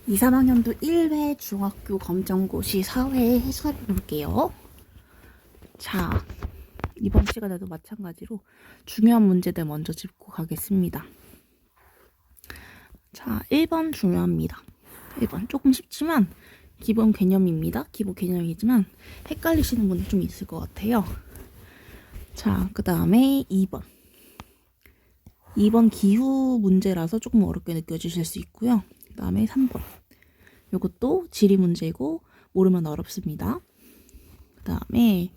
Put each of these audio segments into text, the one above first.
2, 3학년도 1회 중학교 검정고시 사회 해설해 볼게요. 자, 이번 시간에도 마찬가지로 중요한 문제들 먼저 짚고 가겠습니다. 자, 1번 중요합니다. 1번 조금 쉽지만 기본 개념입니다. 기본 개념이지만 헷갈리시는 분들 좀 있을 것 같아요. 자, 그 다음에 2번. 2번 기후 문제라서 조금 어렵게 느껴지실 수 있고요. 그 다음에 3번. 이것도 지리 문제고 모르면 어렵습니다. 그 다음에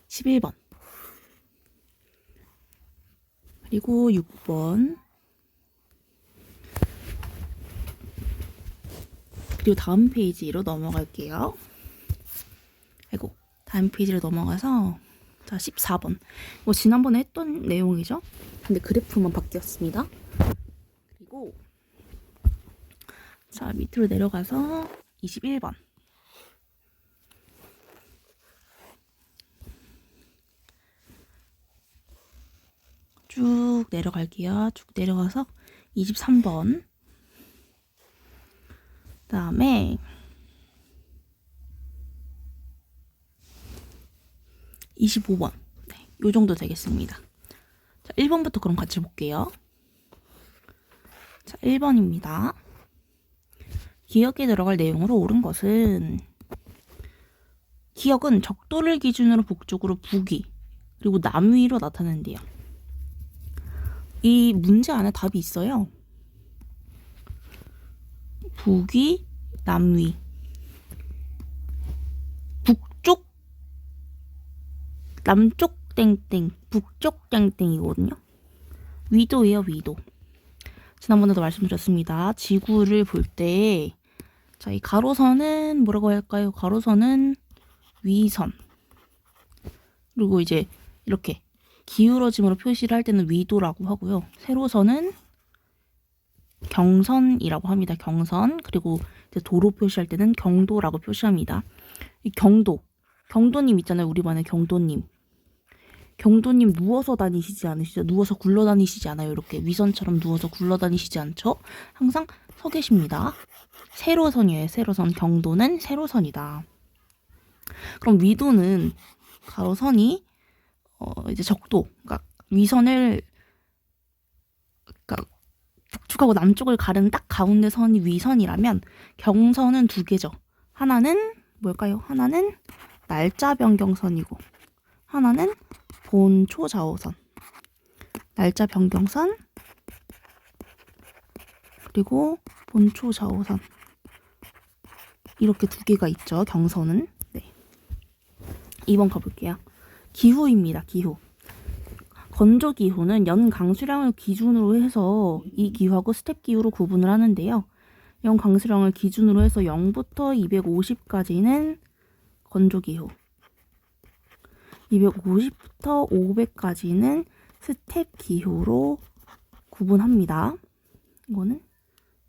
11번. 그리고 6번. 그리고 다음 페이지로 넘어갈게요. 아이고, 다음 페이지로 넘어가서 자, 14번. 이거 지난번에 했던 내용이죠? 근데 그래프만 바뀌었습니다. 그리고 자, 밑으로 내려가서 21번. 쭉 내려갈게요. 쭉 내려가서 23번. 그 다음에 25번. 네, 요 정도 되겠습니다. 자, 1번부터 그럼 같이 볼게요. 자, 1번입니다. 기억에 들어갈 내용으로 옳은 것은 기억은 적도를 기준으로 북쪽으로 북위 그리고 남위로 나타낸대요. 이 문제 안에 답이 있어요. 북위, 남위. 북쪽, 남쪽 땡땡, 북쪽 땡땡이거든요. 위도예요, 위도. 지난번에도 말씀드렸습니다. 지구를 볼 때, 자, 이 가로선은 뭐라고 할까요? 가로선은 위선. 그리고 이제 이렇게 기울어짐으로 표시를 할 때는 위도라고 하고요. 세로선은 경선이라고 합니다. 경선. 그리고 이제 도로 표시할 때는 경도라고 표시합니다. 이 경도님 있잖아요. 우리 반에 경도님. 경도님 누워서 다니시지 않으시죠? 누워서 굴러 다니시지 않아요. 이렇게 위선처럼 누워서 굴러 다니시지 않죠? 항상 서 계십니다. 세로선이에요. 세로선. 경도는 세로선이다. 그럼 위도는 가로선이 이제 적도, 그러니까 위선을, 그러니까 북쪽하고 남쪽을 가르는 딱 가운데 선이 위선이라면 경선은 두 개죠. 하나는 뭘까요? 하나는 날짜 변경선이고 하나는 본초 좌우선. 날짜 변경선 그리고 본초 좌우선. 이렇게 두 개가 있죠. 경선은. 네. 2번 가볼게요. 기후입니다. 기후. 건조 기후는 연 강수량을 기준으로 해서 이 기후하고 스텝 기후로 구분을 하는데요. 연 강수량을 기준으로 해서 0부터 250까지는 건조 기후. 250부터 500까지는 스텝 기후로 구분합니다.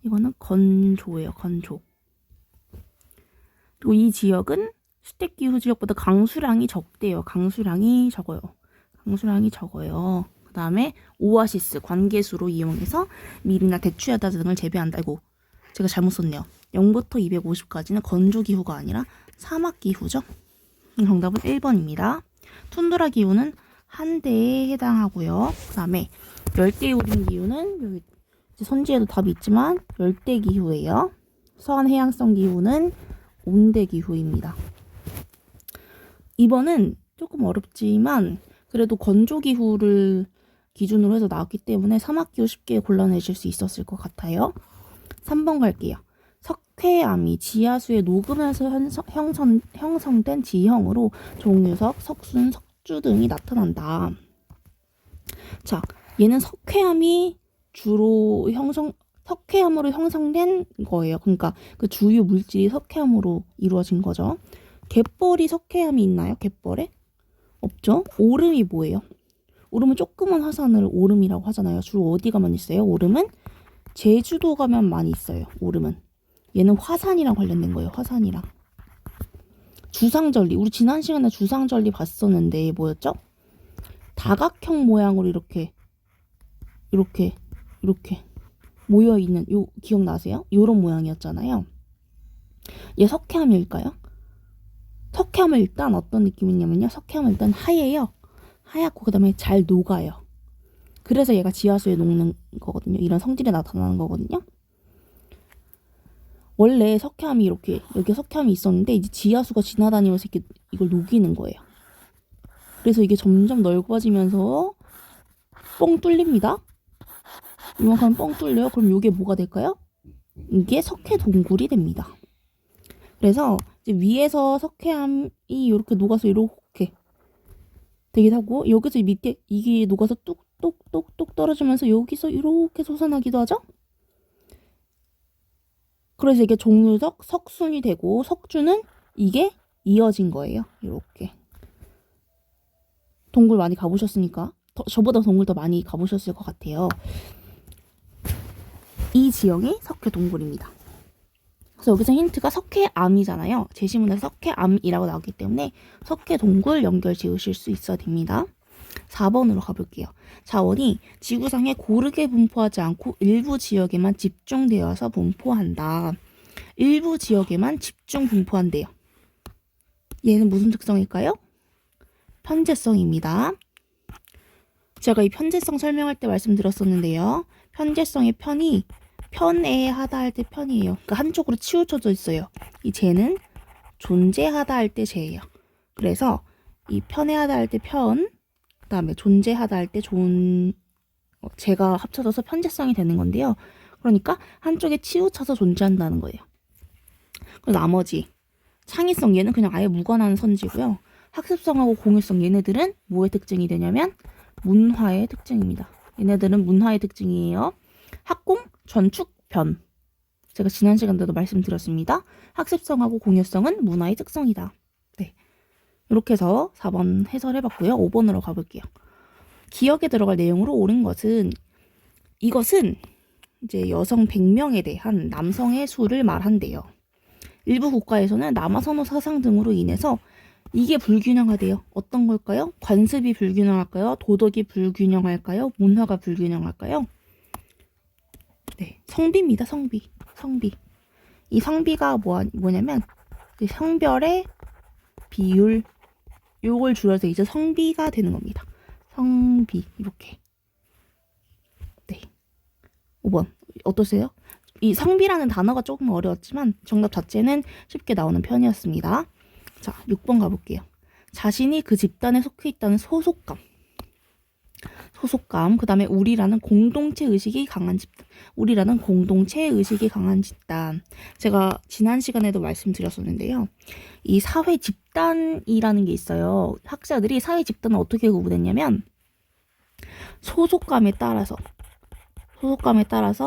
이거는 건조예요. 건조. 그리고 이 지역은 스텝 기후 지역보다 강수량이 적대요. 강수량이 적어요. 그 다음에 오아시스, 관계수로 이용해서 밀이나 대추야자 등을 재배한다. 이거 제가 잘못 썼네요. 0부터 250까지는 건조 기후가 아니라 사막 기후죠. 정답은 1번입니다. 툰드라 기후는 한대에 해당하고요. 그 다음에 열대우림 기후는 여기 선지에도 답이 있지만 열대 기후예요. 서한 해양성 기후는 온대 기후입니다. 2번은 조금 어렵지만 그래도 건조 기후를 기준으로 해서 나왔기 때문에 사막 기후 쉽게 골라내실 수 있었을 것 같아요. 3번 갈게요. 석회암이 지하수에 녹으면서 형성된 지형으로 종유석, 석순, 석주 등이 나타난다. 자, 얘는 석회암이 주로 석회암으로 형성된 거예요. 그러니까 그 주요 물질이 석회암으로 이루어진 거죠. 갯벌이 석회암이 있나요? 갯벌에? 없죠? 오름이 뭐예요? 오름은 조그만 화산을 오름이라고 하잖아요. 주로 어디 가면 있어요? 오름은 제주도 가면 많이 있어요. 오름은. 얘는 화산이랑 관련된 거예요. 화산이랑. 주상절리. 우리 지난 시간에 주상절리 봤었는데 뭐였죠? 다각형 모양으로 이렇게 모여 있는 요 기억나세요? 요런 모양이었잖아요. 얘 석회암일까요? 석회암은 일단 어떤 느낌이냐면요. 석회암은 일단 하얘요. 하얗고 그다음에 잘 녹아요. 그래서 얘가 지하수에 녹는 거거든요. 이런 성질이 나타나는 거거든요. 원래 석회암이 여기 석회암이 있었는데 이제 지하수가 지나다니면서 이걸 녹이는 거예요. 그래서 이게 점점 넓어지면서 뻥 뚫립니다. 이만큼 뻥 뚫려요. 그럼 이게 뭐가 될까요? 이게 석회 동굴이 됩니다. 그래서 이제 위에서 석회암이 이렇게 녹아서 이렇게 되기도 하고 여기서 밑에 이게 녹아서 뚝뚝뚝뚝 떨어지면서 여기서 이렇게 솟아나기도 하죠. 그래서 이게 종유석, 석순이 되고 석주는 이게 이어진 거예요. 이렇게. 동굴 많이 가보셨으니까 저보다 동굴 더 많이 가보셨을 것 같아요. 이 지형이 석회 동굴입니다. 그래서 여기서 힌트가 석회암이잖아요. 제시문에서 석회암이라고 나왔기 때문에 석회 동굴 연결 지으실 수 있어야 됩니다. 4번으로 가볼게요. 자원이 지구상에 고르게 분포하지 않고 일부 지역에만 집중되어서 분포한다. 일부 지역에만 집중 분포한대요. 얘는 무슨 특성일까요? 편재성입니다. 제가 이 편재성 설명할 때 말씀드렸었는데요. 편재성의 편이 편애하다 할 때 편이에요. 그러니까 한쪽으로 치우쳐져 있어요. 이 재는 존재하다 할 때 재예요. 그래서 이 편애하다 할 때 편, 그다음에 존재하다 할 때 재가 합쳐져서 편재성이 되는 건데요. 그러니까 한쪽에 치우쳐서 존재한다는 거예요. 그리고 나머지 창의성 얘는 그냥 아예 무관한 선지고요. 학습성하고 공유성 얘네들은 뭐의 특징이 되냐면 문화의 특징입니다. 얘네들은 문화의 특징이에요. 학공, 전축, 변. 제가 지난 시간에도 말씀드렸습니다. 학습성하고 공유성은 문화의 특성이다. 네. 이렇게 해서 4번 해설해봤고요. 5번으로 가볼게요. 기억에 들어갈 내용으로 옳은 것은 이것은 이제 여성 100명에 대한 남성의 수를 말한대요. 일부 국가에서는 남아선호 사상 등으로 인해서 이게 불균형하대요. 어떤 걸까요? 관습이 불균형할까요? 도덕이 불균형할까요? 문화가 불균형할까요? 네, 성비입니다. 성비. 이 성비가 뭐냐면 성별의 비율 요걸 줄여서 이제 성비가 되는 겁니다. 성비 이렇게. 네. 5번 어떠세요? 이 성비라는 단어가 조금 어려웠지만 정답 자체는 쉽게 나오는 편이었습니다. 자, 6번 가볼게요. 자신이 그 집단에 속해 있다는 소속감, 그 다음에 우리라는 공동체 의식이 강한 집단. 제가 지난 시간에도 말씀드렸었는데요. 이 사회 집단이라는 게 있어요. 학자들이 사회 집단을 어떻게 구분했냐면 소속감에 따라서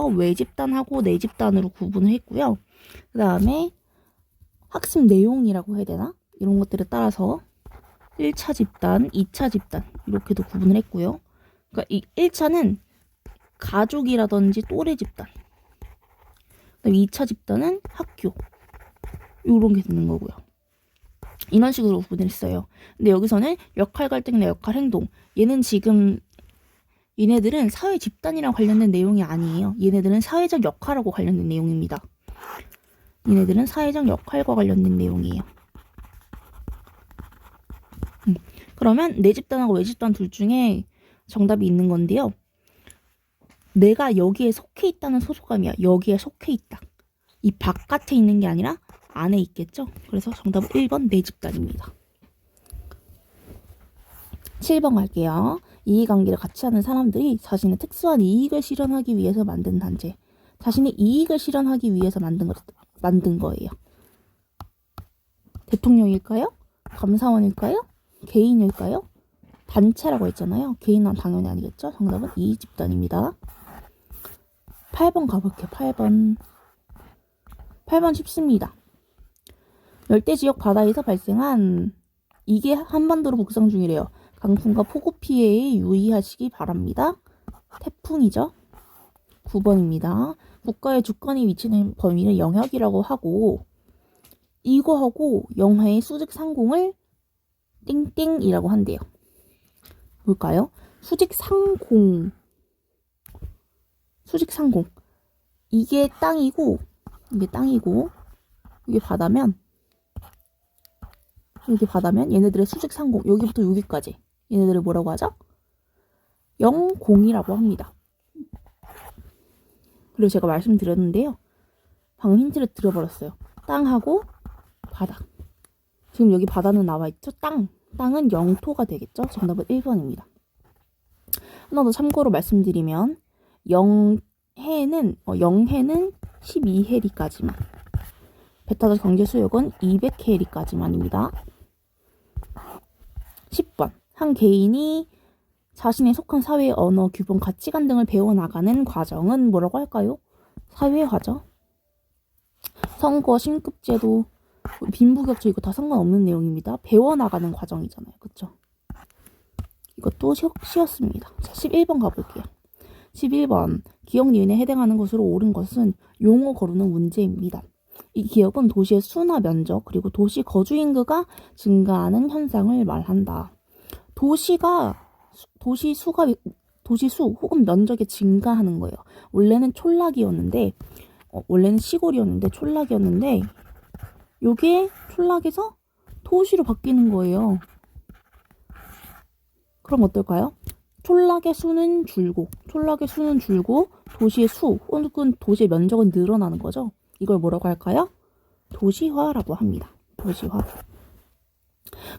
외집단하고 내집단으로 구분을 했고요. 그 다음에 학습 내용이라고 해야 되나? 이런 것들에 따라서 1차 집단, 2차 집단 이렇게도 구분을 했고요. 그러니까 이 1차는 가족이라든지 또래 집단, 그다음에 2차 집단은 학교 이런 게 되는 거고요. 이런 식으로 구분을 했어요. 근데 여기서는 역할 갈등이나 역할 행동 얘네들은 사회 집단이랑 관련된 내용이 아니에요. 얘네들은 사회적 역할하고 관련된 내용입니다. 얘네들은 사회적 역할과 관련된 내용이에요. 그러면 내 집단하고 외 집단 둘 중에 정답이 있는 건데요. 내가 여기에 속해 있다는 소속감이야. 여기에 속해 있다. 이 바깥에 있는 게 아니라 안에 있겠죠. 그래서 정답은 1번 내 집단입니다. 7번 갈게요. 이해관계를 같이 하는 사람들이 자신의 특수한 이익을 실현하기 위해서 만든 단체. 자신의 이익을 실현하기 위해서 만든 거예요. 대통령일까요? 감사원일까요? 개인일까요? 단체라고 했잖아요. 개인은 당연히 아니겠죠. 정답은 이 집단입니다. 8번 가볼게요. 8번 쉽습니다. 열대지역 바다에서 발생한 이게 한반도로 북상 중이래요. 강풍과 폭우 피해에 유의하시기 바랍니다. 태풍이죠. 9번입니다. 국가의 주권이 미치는 범위는 영역이라고 하고 이거하고 영하의 수직 상공을 땡땡이라고 한대요. 뭘까요? 수직상공. 수직상공. 이게 땅이고 이게 바다면 얘네들의 수직상공 여기부터 여기까지 얘네들을 뭐라고 하죠? 영공이라고 합니다. 그리고 제가 말씀드렸는데요. 방금 힌트를 드려버렸어요. 땅하고 바다. 지금 여기 바다는 나와 있죠? 땅은 영토가 되겠죠? 정답은 1번입니다. 하나 더 참고로 말씀드리면 영해는 12해리까지만, 베타적 경제 수역은 200해리까지만입니다. 10번. 한 개인이 자신의 속한 사회의 언어, 규범, 가치관 등을 배워나가는 과정은 뭐라고 할까요? 사회화죠. 선거, 신급제도, 빈부격차 이거 다 상관없는 내용입니다. 배워나가는 과정이잖아요. 그쵸? 이것도 쉬웠습니다. 자, 11번 가볼게요. 11번. 기억 니은에 해당하는 것으로 옳은 것은 용어 거르는 문제입니다. 이 기억은 도시의 수나 면적 그리고 도시 거주 인구가 증가하는 현상을 말한다. 도시 수 혹은 면적이 증가하는 거예요. 원래는 원래는 시골이었는데 촌락이었는데 요게 촌락에서 도시로 바뀌는 거예요. 그럼 어떨까요? 촌락의 수는 줄고 도시의 수 혹은 도시의 면적은 늘어나는 거죠. 이걸 뭐라고 할까요? 도시화라고 합니다. 도시화.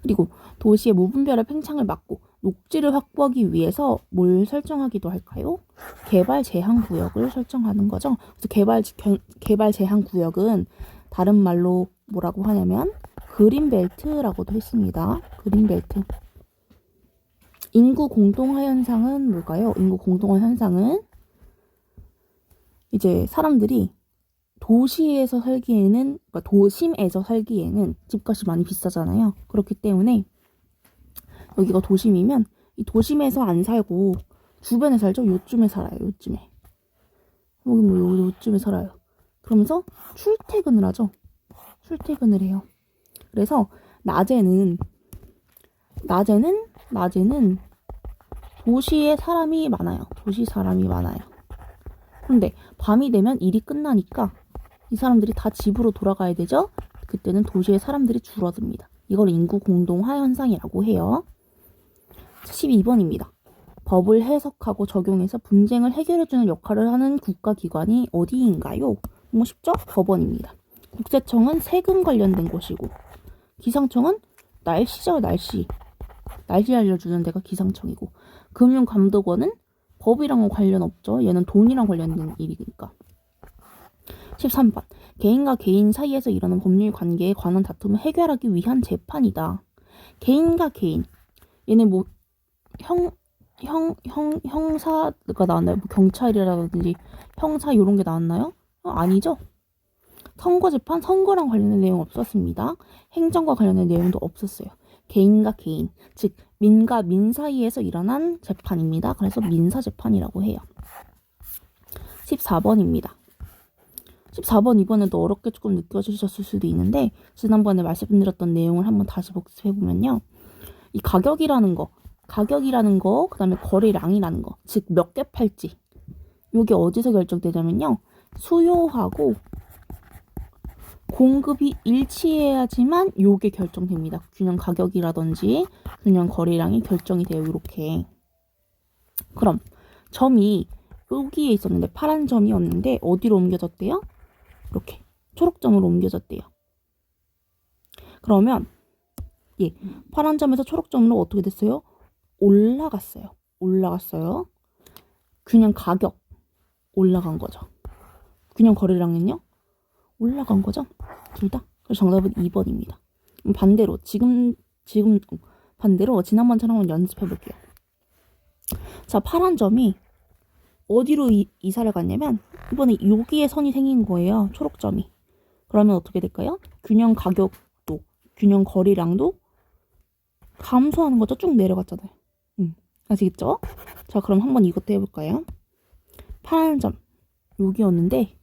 그리고 도시의 무분별한 팽창을 막고 녹지를 확보하기 위해서 뭘 설정하기도 할까요? 개발 제한 구역을 설정하는 거죠. 그래서 개발 제한 구역은 다른 말로 뭐라고 하냐면 그린벨트라고도 했습니다. 그린벨트. 인구 공동화 현상은 뭘까요? 인구 공동화 현상은 이제 사람들이 도시에서 살기에는, 그러니까 도심에서 살기에는 집값이 많이 비싸잖아요. 그렇기 때문에 여기가 도심이면 이 도심에서 안 살고 주변에 살죠. 요쯤에 살아요. 요쯤에. 여기 요쯤에 살아요. 그러면서 출퇴근을 하죠. 출퇴근을 해요. 그래서 낮에는 도시에 사람이 많아요. 도시 사람이 많아요. 그런데 밤이 되면 일이 끝나니까 이 사람들이 다 집으로 돌아가야 되죠. 그때는 도시의 사람들이 줄어듭니다. 이걸 인구 공동화 현상이라고 해요. 12번입니다. 법을 해석하고 적용해서 분쟁을 해결해주는 역할을 하는 국가기관이 어디인가요? 너무 쉽죠? 법원입니다. 국세청은 세금 관련된 곳이고, 기상청은 날씨죠. 날씨 알려주는 데가 기상청이고, 금융감독원은 법이랑은 관련 없죠. 얘는 돈이랑 관련된 일이니까. 13번. 개인과 개인 사이에서 일어나는 법률 관계에 관한 다툼을 해결하기 위한 재판이다. 개인과 개인. 얘네 뭐 형사가 나왔나요? 뭐 경찰이라든지 형사 이런 게 나왔나요? 아니죠. 선거 재판, 선거랑 관련된 내용 없었습니다. 행정과 관련된 내용도 없었어요. 개인과 개인, 즉 민과 민 사이에서 일어난 재판입니다. 그래서 민사재판이라고 해요. 14번입니다. 14번 이번에도 어렵게 조금 느껴지셨을 수도 있는데 지난번에 말씀드렸던 내용을 한번 다시 복습해보면요. 이 가격이라는 거, 그 다음에 거래량이라는 거, 즉 몇 개 팔지, 이게 어디서 결정되냐면요. 수요하고 공급이 일치해야지만 요게 결정됩니다. 균형 가격이라든지 균형 거래량이 결정이 돼요. 이렇게. 그럼 점이 여기에 있었는데 파란 점이었는데 어디로 옮겨졌대요? 이렇게 초록점으로 옮겨졌대요. 그러면 파란 점에서 초록점으로 어떻게 됐어요? 올라갔어요. 균형 가격 올라간 거죠. 균형 거래량은요? 올라간 거죠. 둘 다. 그래서 정답은 2번입니다. 반대로 반대로 지난번처럼 한번 연습해 볼게요. 자, 파란 점이 어디로 이사를 갔냐면 이번에 여기에 선이 생긴 거예요. 초록점이. 그러면 어떻게 될까요? 균형 가격도 균형 거래량도 감소하는 거죠. 쭉 내려갔잖아요. 아시겠죠? 자, 그럼 한번 이것도 해볼까요? 파란 점 여기였는데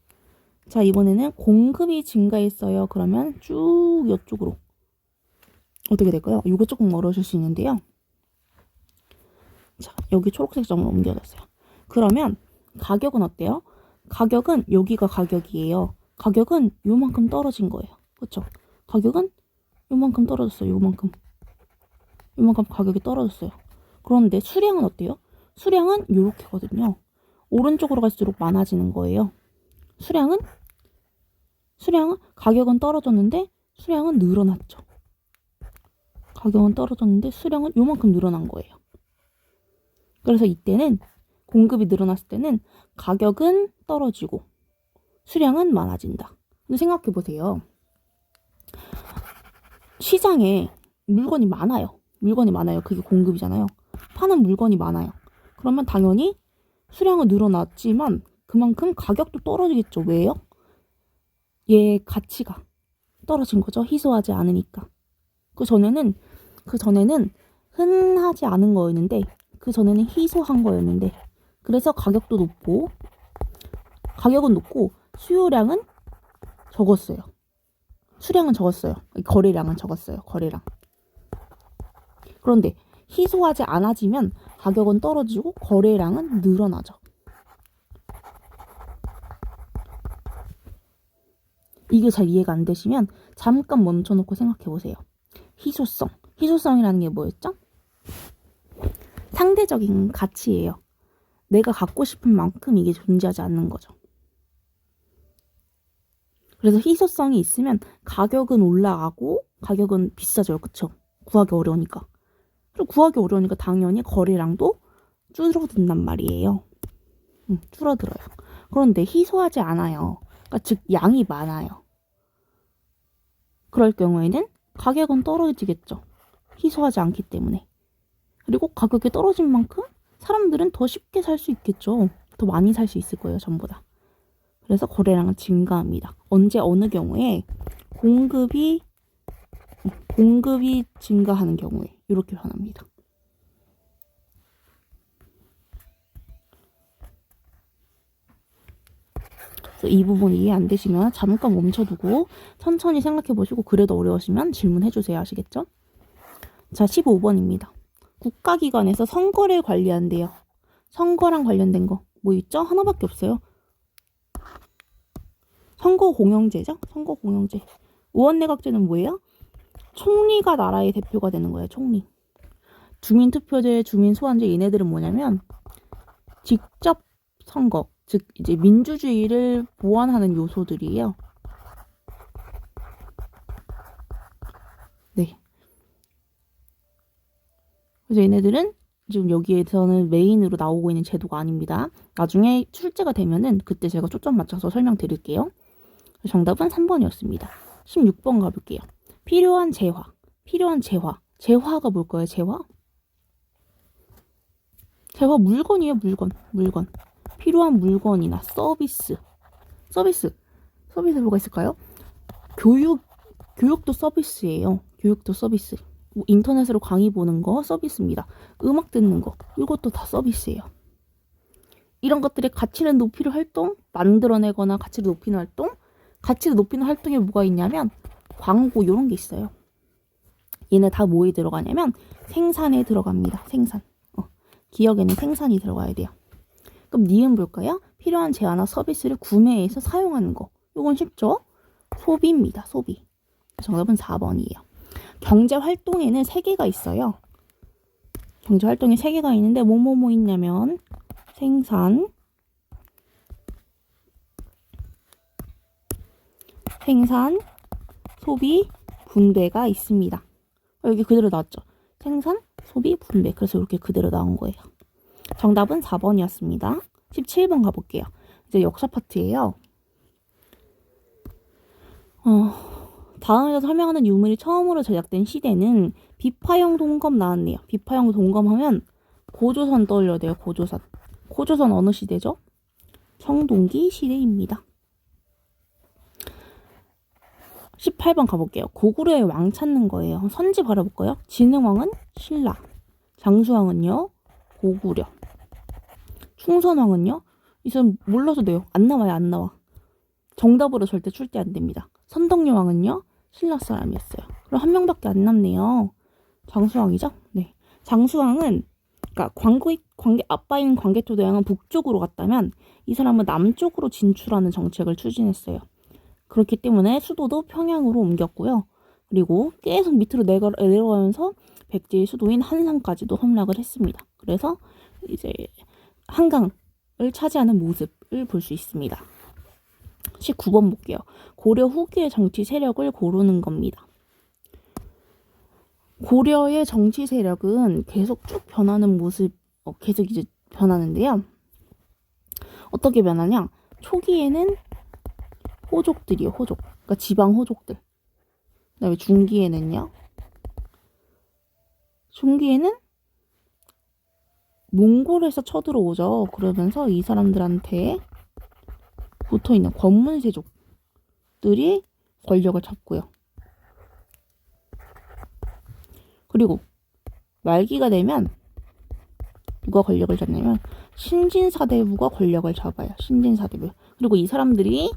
자, 이번에는 공급이 증가했어요. 그러면 쭉 이쪽으로 어떻게 될까요? 이거 조금 어려우실 수 있는데요. 자, 여기 초록색 점으로 옮겨졌어요. 그러면 가격은 어때요? 가격은 여기가 가격이에요. 가격은 요만큼 떨어진 거예요. 그렇죠? 가격은 요만큼 떨어졌어요. 요만큼 가격이 떨어졌어요. 그런데 수량은 어때요? 수량은 요렇게거든요. 오른쪽으로 갈수록 많아지는 거예요. 수량은 가격은 떨어졌는데 수량은 늘어났죠. 가격은 떨어졌는데 수량은 요만큼 늘어난 거예요. 그래서 이때는 공급이 늘어났을 때는 가격은 떨어지고 수량은 많아진다. 근데 생각해 보세요. 시장에 물건이 많아요. 그게 공급이잖아요. 파는 물건이 많아요. 그러면 당연히 수량은 늘어났지만 그만큼 가격도 떨어지겠죠. 왜요? 얘 가치가 떨어진 거죠. 희소하지 않으니까. 그 전에는 흔하지 않은 거였는데, 그 전에는 희소한 거였는데, 그래서 가격은 높고 수요량은 적었어요. 수량은 적었어요. 거래량은 적었어요. 거래량. 그런데 희소하지 않아지면 가격은 떨어지고 거래량은 늘어나죠. 이게 잘 이해가 안 되시면 잠깐 멈춰놓고 생각해 보세요. 희소성이라는 게 뭐였죠? 상대적인 가치예요. 내가 갖고 싶은 만큼 이게 존재하지 않는 거죠. 그래서 희소성이 있으면 가격은 올라가고 가격은 비싸져요. 그쵸? 구하기 어려우니까. 그리고 구하기 어려우니까 당연히 거래량도 줄어든단 말이에요. 줄어들어요. 그런데 희소하지 않아요. 그러니까 즉 양이 많아요. 그럴 경우에는 가격은 떨어지겠죠. 희소하지 않기 때문에. 그리고 가격이 떨어진 만큼 사람들은 더 쉽게 살 수 있겠죠. 더 많이 살 수 있을 거예요. 전보다. 그래서 거래량은 증가합니다. 언제 어느 경우에 공급이 증가하는 경우에 이렇게 변합니다. 그래서 이 부분 이해 안 되시면 잠깐 멈춰두고 천천히 생각해 보시고 그래도 어려우시면 질문해 주세요. 아시겠죠? 자, 15번입니다. 국가기관에서 선거를 관리한대요. 선거랑 관련된 거 뭐 있죠? 하나밖에 없어요. 선거공영제죠? 선거공영제. 의원내각제는 뭐예요? 총리가 나라의 대표가 되는 거예요. 총리. 주민투표제, 주민소환제 얘네들은 뭐냐면 직접 선거, 즉 이제 민주주의를 보완하는 요소들이에요. 네. 그래서 얘네들은 지금 여기에서는 메인으로 나오고 있는 제도가 아닙니다. 나중에 출제가 되면은 그때 제가 초점 맞춰서 설명드릴게요. 정답은 3번이었습니다. 16번 가볼게요. 필요한 재화. 재화가 뭘까요? 재화 물건이에요. 물건. 필요한 물건이나 서비스 뭐가 있을까요? 교육도 서비스예요. 교육도 서비스. 인터넷으로 강의 보는 거 서비스입니다. 음악 듣는 거 이것도 다 서비스예요. 이런 것들의 가치를 높이는 활동, 만들어내거나 가치를 높이는 활동, 가치를 높이는 활동에 뭐가 있냐면 광고 이런 게 있어요. 얘네 다 뭐에 들어가냐면 생산에 들어갑니다. 생산. 기억에는 생산이 들어가야 돼요. 그럼 니은 볼까요? 필요한 재화나 서비스를 구매해서 사용하는 거. 이건 쉽죠? 소비입니다. 소비. 정답은 4번이에요. 경제활동에는 3개가 있어요. 경제활동에 3개가 있는데 뭐뭐 있냐면 생산, 소비, 분배가 있습니다. 여기 그대로 나왔죠. 생산, 소비, 분배. 그래서 이렇게 그대로 나온 거예요. 정답은 4번이었습니다. 17번 가볼게요. 이제 역사 파트예요. 다음에서 설명하는 유물이 처음으로 제작된 시대는 비파형 동검 나왔네요. 비파형 동검 하면 고조선 떠올려야 돼요. 고조선 어느 시대죠? 청동기 시대입니다. 18번 가볼게요. 고구려의 왕 찾는 거예요. 선지 바라볼까요? 진흥왕은 신라, 장수왕은요 고구려, 충선왕은요 이 사람 몰라도 돼요. 안 나와. 정답으로 절대 출제 안 됩니다. 선덕여왕은요 신라 사람이었어요. 그럼 한 명밖에 안 남네요. 장수왕이죠? 네. 장수왕은 그러니까 광개 아빠인 광개토대왕은 북쪽으로 갔다면 이 사람은 남쪽으로 진출하는 정책을 추진했어요. 그렇기 때문에 수도도 평양으로 옮겼고요. 그리고 계속 밑으로 내려가면서 백제의 수도인 한산까지도 함락을 했습니다. 그래서 이제 한강을 차지하는 모습을 볼 수 있습니다. 19번 볼게요. 고려 후기의 정치 세력을 고르는 겁니다. 고려의 정치 세력은 계속 쭉 변하는 모습, 계속 이제 변하는데요. 어떻게 변하냐? 초기에는 호족들이요, 호족. 그러니까 지방 호족들. 그다음에 중기에는요. 중기에는 몽골에서 쳐들어오죠. 그러면서 이 사람들한테 붙어있는 권문세족들이 권력을 잡고요. 그리고 말기가 되면 누가 권력을 잡냐면 신진사대부가 권력을 잡아요. 신진사대부. 그리고 이 사람들이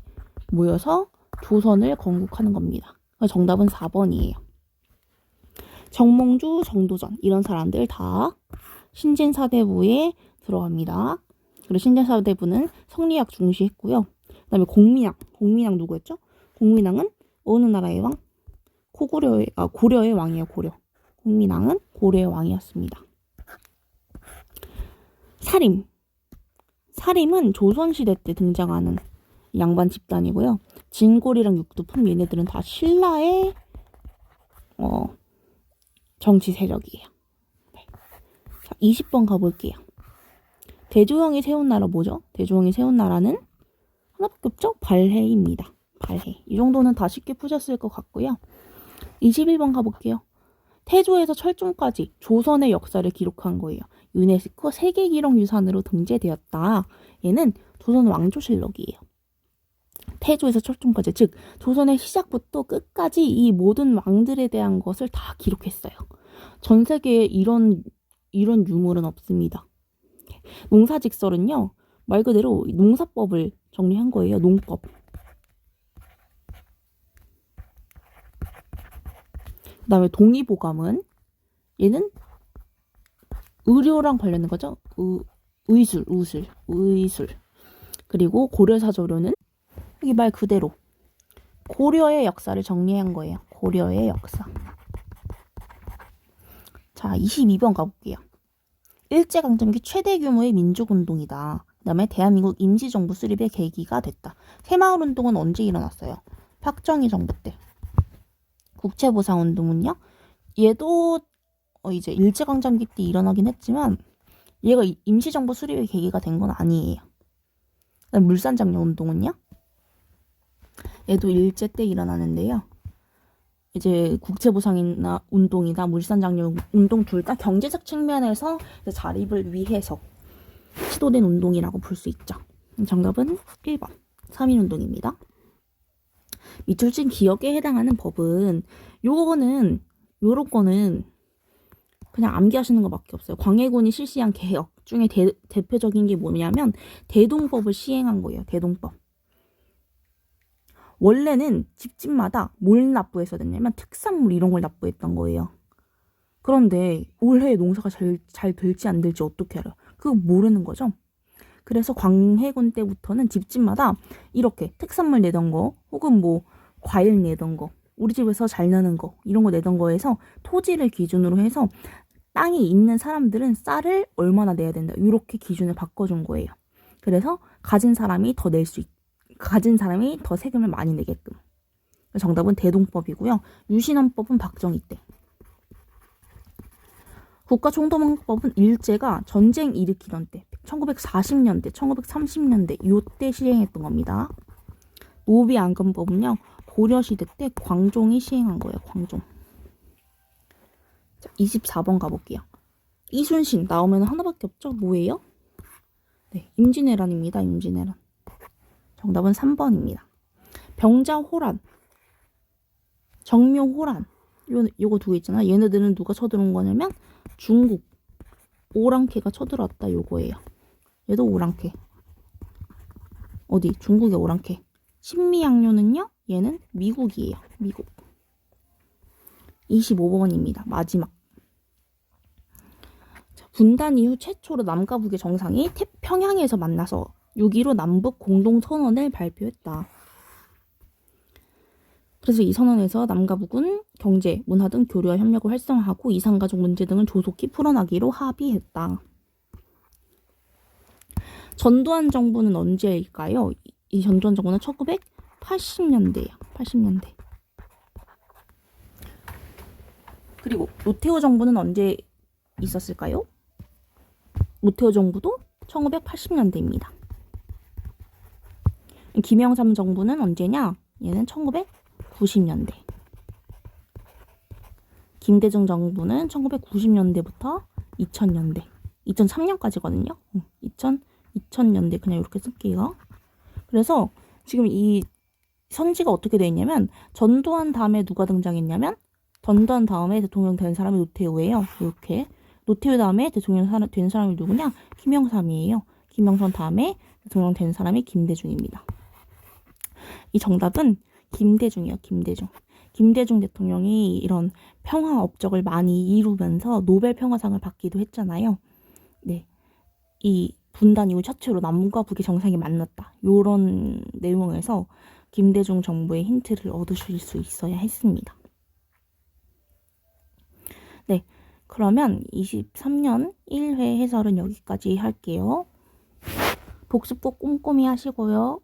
모여서 조선을 건국하는 겁니다. 정답은 4번이에요. 정몽주, 정도전 이런 사람들 다 신진사대부에 들어갑니다. 그리고 신진사대부는 성리학 중시했고요. 그 다음에 공민왕 누구였죠? 공민왕은 어느 나라의 왕? 고려의 왕이에요. 공민왕은 고려의 왕이었습니다. 사림은 조선시대 때 등장하는 양반 집단이고요. 진골이랑 육두품 얘네들은 다 신라의 정치 세력이에요. 네. 자, 20번 가볼게요. 대조영이 세운 나라 뭐죠? 대조영이 세운 나라는 하나밖에 없죠? 발해입니다. 발해. 이 정도는 다 쉽게 푸셨을 것 같고요. 21번 가볼게요. 태조에서 철종까지 조선의 역사를 기록한 거예요. 유네스코 세계기록유산으로 등재되었다. 얘는 조선 왕조실록이에요. 태조에서 철종까지, 즉 조선의 시작부터 끝까지 이 모든 왕들에 대한 것을 다 기록했어요. 전 세계에 이런 유물은 없습니다. 농사직설은요, 말 그대로 농사법을 정리한 거예요. 농법. 그 다음에 동의보감은 얘는 의료랑 관련된 거죠. 의술. 그리고 고려사조료는 여기 말 그대로 고려의 역사를 정리한 거예요. 고려의 역사. 자, 22번 가볼게요. 일제강점기 최대 규모의 민족운동이다. 그 다음에 대한민국 임시정부 수립의 계기가 됐다. 새마을운동은 언제 일어났어요? 박정희 정부 때. 국채보상운동은요? 얘도 이제 일제강점기 때 일어나긴 했지만 얘가 임시정부 수립의 계기가 된 건 아니에요. 물산장려운동은요? 얘도 일제 때 일어나는데요. 이제 국채보상이나 운동이나 물산장려운동 둘 다 경제적 측면에서 자립을 위해서 시도된 운동이라고 볼 수 있죠. 정답은 1번 3.1운동입니다. 미술진 기억에 해당하는 법은 요런 거는 그냥 암기하시는 것밖에 없어요. 광해군이 실시한 개혁 중에 대표적인 게 뭐냐면 대동법을 시행한 거예요. 대동법. 원래는 집집마다 뭘 납부해서 됐냐면 특산물 이런 걸 납부했던 거예요. 그런데 올해 농사가 잘 될지 안 될지 어떻게 알아요? 그거 모르는 거죠. 그래서 광해군 때부터는 집집마다 이렇게 특산물 내던 거 혹은 뭐 과일 내던 거 우리 집에서 잘 나는 거 이런 거 내던 거에서 토지를 기준으로 해서 땅이 있는 사람들은 쌀을 얼마나 내야 된다 이렇게 기준을 바꿔준 거예요. 그래서 가진 사람이 더 세금을 많이 내게끔. 정답은 대동법이고요. 유신헌법은 박정희 때. 국가총독법은 일제가 전쟁 일으키던 때 1940년대, 1930년대 요때 시행했던 겁니다. 노비안건법은요. 고려시대 때 광종이 시행한 거예요. 광종. 자, 24번 가볼게요. 이순신 나오면 하나밖에 없죠? 뭐예요? 네, 임진왜란입니다. 임진왜란. 정답은 3번입니다. 병자호란, 정묘호란 요거 두 개 있잖아. 얘네들은 누가 쳐들어온 거냐면 중국 오랑캐가 쳐들어왔다 요거예요. 얘도 오랑캐. 어디? 중국의 오랑캐. 신미양요는요? 얘는 미국이에요. 미국. 25번입니다. 마지막. 자, 분단 이후 최초로 남과 북의 정상이 평양에서 만나서 6.15 남북 공동선언을 발표했다. 그래서 이 선언에서 남과 북은 경제, 문화 등 교류와 협력을 활성화하고 이산가족 문제 등을 조속히 풀어나기로 합의했다. 전두환 정부는 언제일까요? 이 전두환 정부는 1980년대예요. 80년대. 그리고 노태우 정부는 언제 있었을까요? 노태우 정부도 1980년대입니다. 김영삼 정부는 언제냐? 얘는 1990년대. 김대중 정부는 1990년대부터 2000년대. 2003년까지거든요. 2000년대 그냥 이렇게 쓸게요. 그래서 지금 이 선지가 어떻게 되어 있냐면 전두환 다음에 누가 등장했냐면 전두환 다음에 대통령 된 사람이 노태우예요. 이렇게. 노태우 다음에 대통령 된 사람이 누구냐? 김영삼이에요. 김영삼 다음에 대통령 된 사람이 김대중입니다. 이 정답은 김대중이에요. 김대중. 김대중 대통령이 이런 평화 업적을 많이 이루면서 노벨 평화상을 받기도 했잖아요. 네. 이 분단 이후 최초로 남과 북의 정상이 만났다. 이런 내용에서 김대중 정부의 힌트를 얻으실 수 있어야 했습니다. 네. 그러면 23년 1회 해설은 여기까지 할게요. 복습 꼭 꼼꼼히 하시고요.